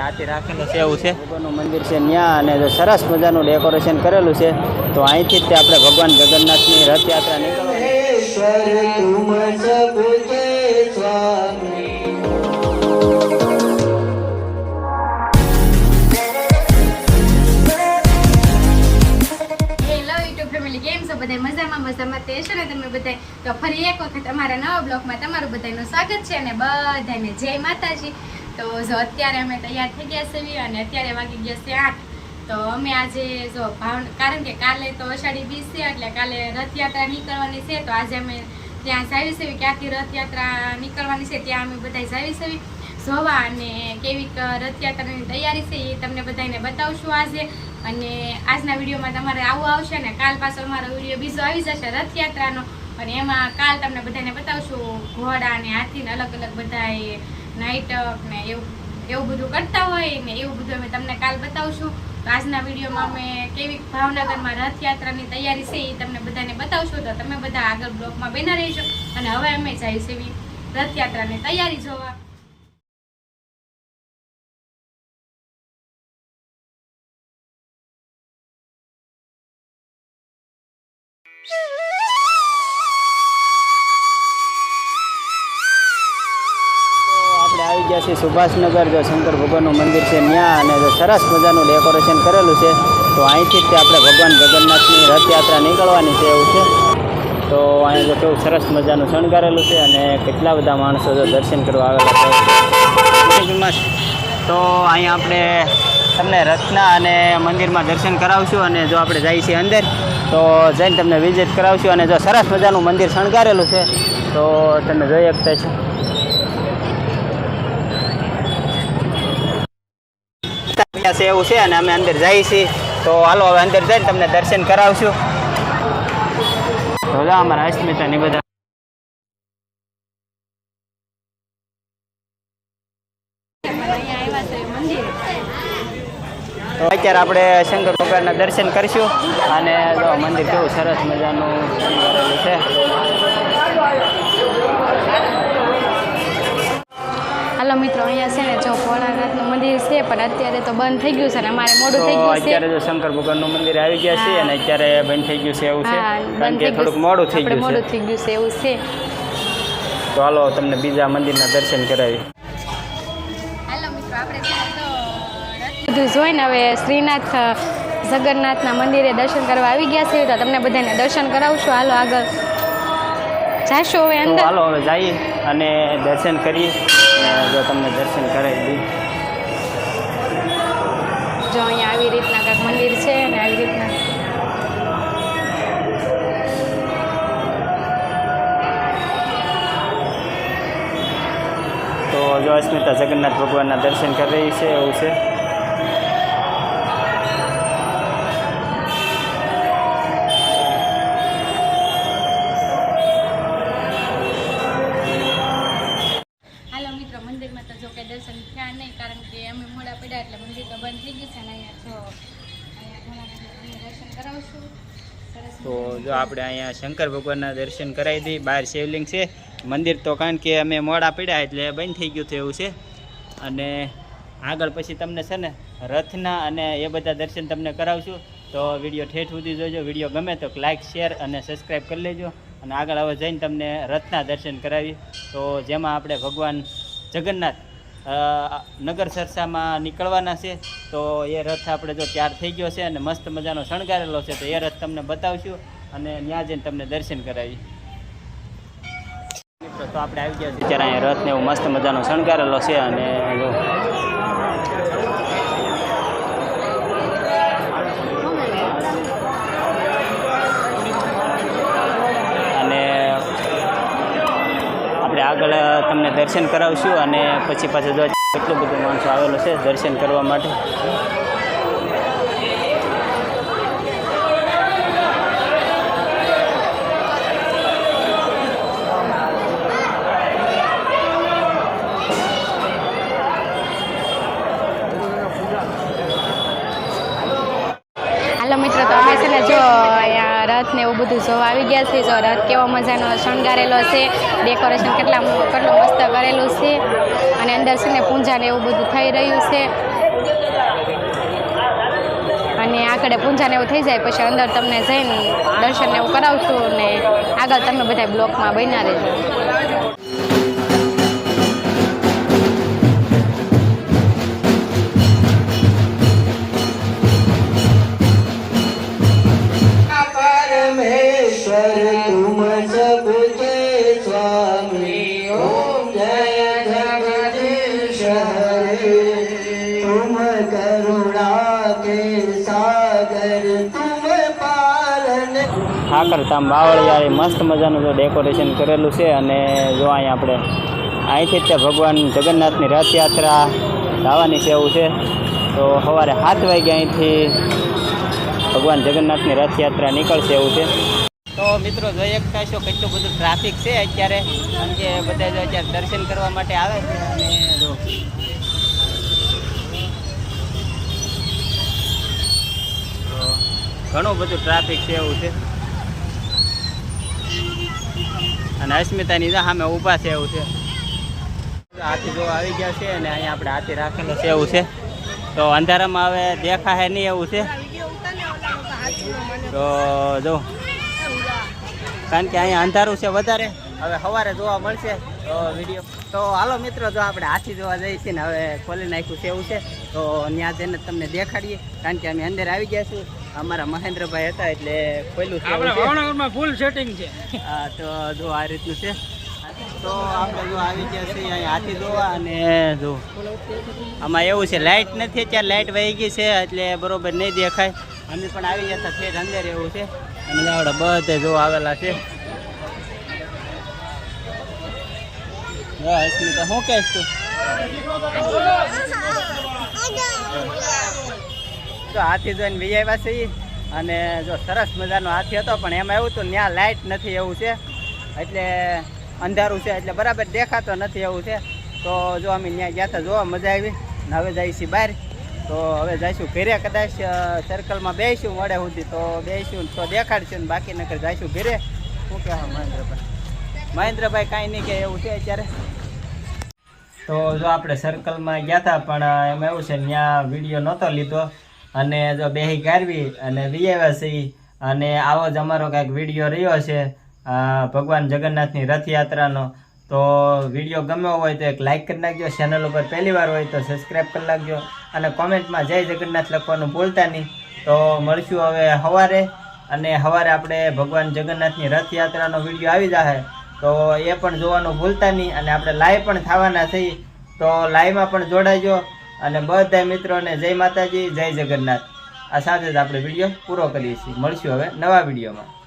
હાથી રાખેલો છે એવું છે. ભગવાનનું મંદિર છે ત્યાં અને સરસ મજાનું ડેકોરેશન કરેલું છે. તો અહીંથી જ આપણે ભગવાન જગન્નાથની રથયાત્રા નીકળવાની. બધા મજામાં તે છે ને તમે બધા. તો ફરી એક વખત અમારા નવા બ્લોગમાં તમારું બધાનું સ્વાગત છે અને બધાને જય માતાજી. તો જો અત્યારે અમે તૈયાર થઈ ગયા છીએ અને અત્યારે વાગી ગયા છે 8. તો અમે આજે જો કારણ કે કાલે તો અષાઢી બીજ છે એટલે કાલે રથયાત્રા નીકળવાની છે. તો આજે અમે ત્યાં જાવી છે ક્યાંથી રથયાત્રા નીકળવાની છે ત્યાં અમે બધા જાવી છે જોવા અને કેવી રથયાત્રાની તૈયારી છે એ તમને બધાને બતાવશું આજે. અને આજના વિડીયોમાં તમારે આવું આવશે ને કાલ પાછો અમારો વિડીયો બીજો આવી જશે રથયાત્રાનો. અને એમાં કાલ તમને બધાને બતાવશું ઘોડા અને હાથીને અલગ અલગ બધા નાઇટક ને એવું બધું કરતા હોય ને એવું બધું અમે તમને કાલ બતાવશું. તો આજના વિડીયોમાં અમે કેવી ભાવનગરમાં રથયાત્રાની તૈયારી છે એ તમને બધાને બતાવશું. તો તમે બધા આગળ બ્લોગમાં બના રહીશો. અને હવે અમે જઈશું એવી રથયાત્રાની તૈયારી જોવા. સુભાષનગર જો શંકર ભગવાનનું મંદિર છે ત્યાં અને જો સરસ મજાનું ડેકોરેશન કરેલું છે. તો અહીંથી જ આપણે ભગવાન જગન્નાથની રથયાત્રા નીકળવાની છે એવું છે. તો અહીં જો કેવું સરસ મજાનું શણગારેલું છે અને કેટલા બધા માણસો જો દર્શન કરવા આવેલા છે. તો અહીં આપણે તમને રથના અને મંદિરમાં દર્શન કરાવશું અને જો આપણે જઈએ છીએ અંદર તો જઈને તમને વિઝિટ કરાવશું. અને જો સરસ મજાનું મંદિર શણગારેલું છે તો તમે જોઈ શકતા છો. એવું છે અને અમે અંદર જઈએ છીએ. તો હાલો હવે અંદર જઈને તમને દર્શન કરાવશું. તો અમારા અસ્મિતાની બધા તો અત્યારે આપણે શંકર ભગવાનના દર્શન કરીશું. અને જો મંદિર કેવું સરસ મજાનું કરેલું છે. હાલો મિત્રો, અહીંયા છે ને જો ભોળાનાથનું મંદિર છે પણ અત્યારે તો બંધ થઈ ગયું છે ને અમારે મોડું થઈ ગયું છે. અત્યારે જો શંકર ભગવાનનું મંદિર આવી ગયા છે અને અત્યારે બંધ થઈ ગયું છે એવું છે કારણ કે થોડુંક મોડું થઈ ગયું છે એવું છે. તો હાલો તમને બીજા મંદિરના દર્શન કરાવી. હાલો મિત્રો, આપણે બધું જોઈને હવે શ્રીનાથ જગન્નાથના મંદિરે દર્શન કરવા આવી ગયા છે. તો તમને બધાને દર્શન કરાવશું. હાલો આગળ જાશું હવે અંદર. હાલો હવે જઈએ અને દર્શન કરીએ. જો તમને દર્શન કરાવી દઈએ. જો અહીંયા આવી રીતના કાંઈક મંદિર છે અને આવી રીતના તો જો અસ્મિતા જગન્નાથ ભગવાનના દર્શન કરી રહી છે એવું છે. મંદિરમાં તો જો કે દર્શન થયા નહીં કારણ કે અમે મોડા પડ્યા એટલે મંદિર તો બંધ થઈ ગયું છે. અને અહીંયા દર્શન કરાવશું. તો જો આપણે અહીંયા શંકર ભગવાનના દર્શન કરાવી દઈએ. બહાર શિવલિંગ છે. મંદિર તો કારણ કે અમે મોડા પડ્યા એટલે બંધ થઈ ગયું છે એવું છે. અને આગળ પછી તમને છે ને રથના અને એ બધા દર્શન તમને કરાવશું. તો વિડીયો ઠેઠ સુધી જોજો. વિડીયો ગમે તો લાઇક શેર અને સબસ્ક્રાઈબ કરી લેજો. અને આગળ હવે જઈને તમને રથના દર્શન કરાવી. તો જેમાં આપણે ભગવાન જગન્નાથ નગર સરસામાં નીકળવાના છે. તો એ રથ આપણે જો તૈયાર થઈ ગયો છે અને મસ્ત મજાનો શણગારેલો છે. તો એ રથ તમને બતાવશું અને ત્યાં જઈને તમને દર્શન કરાવી. તો આપણે આવી ગયા છીએ ત્યારે અહીંયા રથને એવું મસ્ત મજાનો શણગારેલો છે. અને જો આગળ તમને દર્શન કરાવશું અને પછી પાછું જો કેટલું બધું માણસો આવેલો છે દર્શન કરવા માટે. હાલો મિત્રો, તો અમે છે ને જો અહીંયા રથ ને એવું બધું જોવા આવી ગયા છે. જો રથ કેવો મજાનો શણગારેલો છે, ડેકોરેશન કેટલું મસ્ત કરેલું છે અને અંદર છે ને પૂજા ને એવું બધું થઈ રહ્યું છે. આગળ પૂંજા ને એવું થઈ જાય પછી અંદર તમને જઈને દર્શન ને એવું કરાવશું ને આગળ તમે બધા બ્લોકમાં બન્યા રહેજો. तुम सबके स्वामी ओम जय जगदीश हरे तुम करुणा के सागर तुम पालन. ઠાકરધામ બાવળિયા મસ્ત મજાનું જો ડેકોરેશન કરેલું છે અને જો અહીંયા આપણે અહીંથી જ તે ભગવાન જગન્નાથની રથયાત્રા લાવવાની છે એવું છે. તો સવારે 7 વાગે અહીંથી ભગવાન જગન્નાથની રથયાત્રા નીકળશે એવું છે. તો મિત્રો જોઈ શકતા છો કેટલું બધું ટ્રાફિક છે અત્યારે, કારણ કે બધા જો અત્યારે દર્શન કરવા માટે આવે છે. અને જો ઘણું બધું ટ્રાફિક છે એવું છે. અને અસ્મિતાની સામે ઊભા છે એવું છે. હાથી જો આવી ગયા છે અને અહીંયા આપણે હાથી રાખેલો છે એવું છે. તો અંધારામાં હવે દેખાય નહીં એવું છે. તો જો કારણ કે અહીંયા અંધારું છે વધારે, હવે સવારે જોવા મળશે તો વિડીયો. તો હાલો મિત્રો, જો આપણે હાથી જોવા જઈએ છીએ ને હવે ખોલી નાખ્યું છે એવું છે. તો ત્યાં જઈને તમને દેખાડીએ, કારણ કે અમે અંદર આવી ગયા છું. અમારા મહેન્દ્રભાઈ હતા એટલે ખોલ્યું છે. ફૂલ સેટિંગ છે. હા, તો જો આ રીતનું છે. તો આપણે જો આવી ગયા છીએ અહીંયા હાથી જોવા. અને જો આમાં એવું છે લાઇટ નથી, અત્યારે લાઇટ વહી ગઈ છે એટલે બરોબર નહીં દેખાય. અમે પણ આવી ગયા હતા ફેર અંદર એવું છે. અને આપણે બધે જો આવેલા છે. અસ્મિતા શું કહેશ તું? તો હાથી જોઈને વી આવ્યા છે. અને જો સરસ મજાનો હાથી હતો, પણ એમાં એવું હતું ત્યાં લાઇટ નથી એવું છે, એટલે અંધારું છે એટલે બરાબર દેખાતો નથી એવું છે. તો જો અમે ત્યાં ગયા હતા, જોવા મજા આવી. ને હવે જઈએ છીએ બહાર. તો હવે જઈશું ઘરે, કદાચ સર્કલમાં બેસીશું મોડે સુધી તો બેસીશું તો દેખાડશું, ને બાકી નકર જઈશું ઘરે. શું કહેવા મહેન્દ્રભાઈ કાંઈ નહીં કે એવું છે અત્યારે. તો જો આપણે સર્કલમાં ગયા હતા, પણ એમાં એવું છે ત્યાં વિડીયો નહોતો લીધો અને જો બેહી કાઢવી અને વિયાવ્યા છીએ. અને આવો જ અમારો કાંઈક વિડીયો રહ્યો છે ભગવાન જગન્નાથની રથયાત્રાનો. તો વિડીયો ગમ્યો હોય તો એક લાઇક કરી નાખજો, ચેનલ ઉપર પહેલી વાર હોય તો સબસ્ક્રાઈબ કરી નાખજો, અને કોમેન્ટમાં જય જગન્નાથ લખવાનું ભૂલતા નહીં. તો મળશું હવે સવારે, અને સવારે આપણે ભગવાન જગન્નાથની રથયાત્રાનો વિડીયો આવી જશે તો એ પણ જોવાનું ભૂલતા નહીં. અને આપણે લાઈવ પણ થવાના છીએ, તો લાઈવમાં પણ જોડાજો. અને બધા મિત્રોને જય માતાજી, જય જગન્નાથ. આ સાથે જ આપણે વિડીયો પૂરો કરીએ છીએ. મળશું હવે નવા વિડીયોમાં.